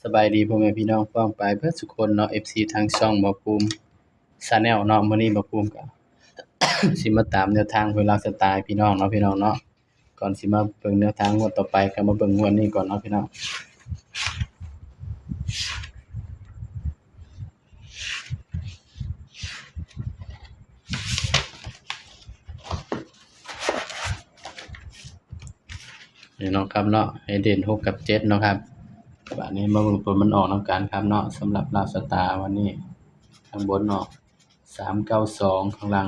สบายดีพ่อแม่พี่น้องป้องปายเบิดทุกคนเนาะ FC ทางช่องบ่ภูมิ Channel เนาะมื้อนี้บ่ภูมิก็ สิมาตามแนวทางเวลาสไตล์พี่น้องเนาะเนาะก่อนสิมาเบิ่งแนวทางงวดต่อไปก็มาเบิ่งงวดนี้ก่อนเนาะพี่น้องนี่เนาะครับเนาะให้เด่น6กับ7เนาะครับบัดนี้มาเบิ่งผลมันออกนำกันครับเนาะสำหรับลาวสตาร์วันนี้ข้างบนเนาะ392ข้างล่าง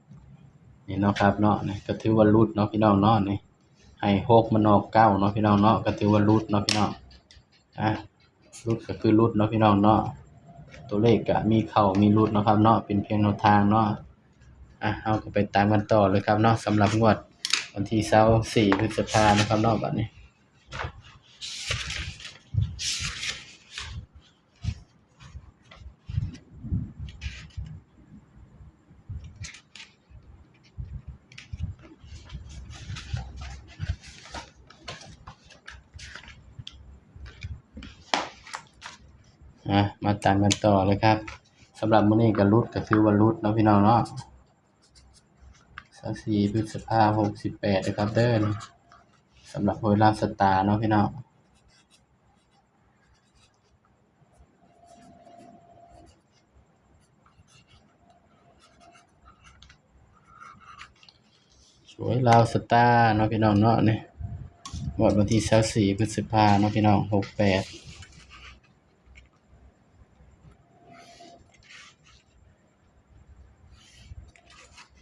08นี่เนาะครับเนาะนี่ก็ถือว่ารุดเนาะพี่น้องเนาะนี่ให้6มันออก9เนาะพี่น้องเนาะก็ถือว่ารุดเนาะพี่น้องรุดก็คือรุดเนาะพี่น้องเนาะตัวเลขก็มีเข้ามีรุดเนาะครับเนาะเป็นเพียงแนวทางเนาะเฮาก็ไปตามกันต่อเลยครับเนาะสำหรับงวดวันที่24พฤษภาคมนะครับเนาะบัดนี้มาตามกันต่อเลยครับสำหรับมื้อนี้ก็รุดก็ถือว่ารุดเนาะพี่น้องเนาะ24พฤษภาคม68นะครับเด้อสำหรับเวลาสตาร์เนาะพี่น้องสวยลาวสตาร์เนาะพี่น้องเนาะนี่งวดวันที่24พฤษภาคมเนาะพี่น้อง68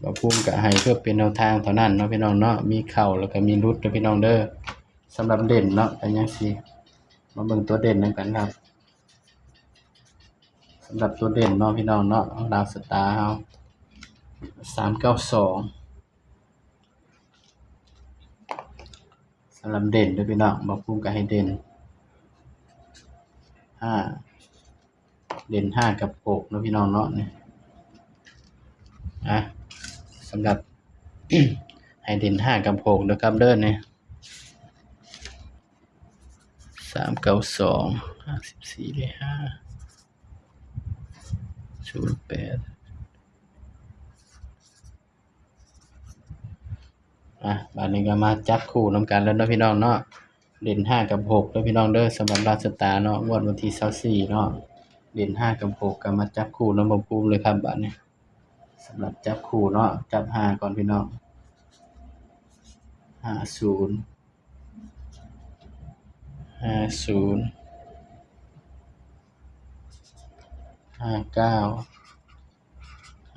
บ่ภูมิก็ให้เพื่อเป็นแนวทางเท่านั้นเนาะพี่น้องเนาะมีเข้าแล้วก็มีรุดเด้อพี่น้องเด้อสำหรับเด่นเนาะก็ยังสิมาเบิ่งตัวเด่นนำกันครับสำหรับตัวเด่นเนาะพี่น้องเนาะลาวสตาร์เฮา392สำหรับเด่นเด้อพี่น้องบ่ภูมิก็ให้เด่น5เด่น5กับ6เนาะพี่น้องเนาะนี่สำหรับ ให้เด่น5กับ6เด้อครับเด้อนี่392 54ได้5 08บัดนี้ก็มาจับคู่นำกันแล้วเนาะพี่น้องเนาะเด่น5กับ6เด้อพี่น้องเด้อสำหรับลาวสตาร์เนาะงวดวันที่24เนาะเด่น5กับ6ก็มาจับคู่นำบ่ภูมิเลยครับบัดนี้สำหรับจับคู่เนาะจับ5ก่อนพี่น้อง50 59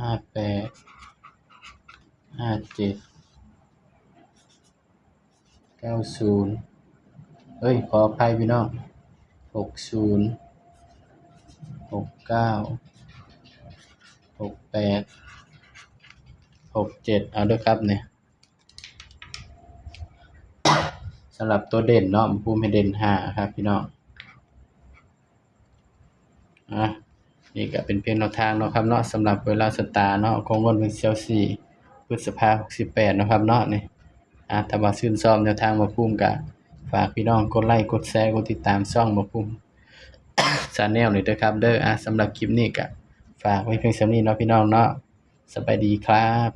58 57 90ขออภัยพี่น้อง60 69 68 67เอาเด้อครับนี่สำหรับตัวเด่นเนาะภูมิให้เด่น5ครับพี่น้องนี่ก็เป็นเพียงแนวทางเนาะครับเนาะสำหรับเวลาสตาร์เนาะของงวดวันที่24พฤษภาคม68เนาะครับเนาะนี่ถ้าว่าชื่นชอบแนวทางบ่ภูมิก็ฝากพี่น้องกดไลค์กดแชร์กดติดตามช่องบ่ภูมิ Channel นี่เด้อครับเด้อสำหรับคลิปนี้ก็ฝากไว้เพียงส่ำนี้เนาะพี่น้องเนาะสบายดีครับ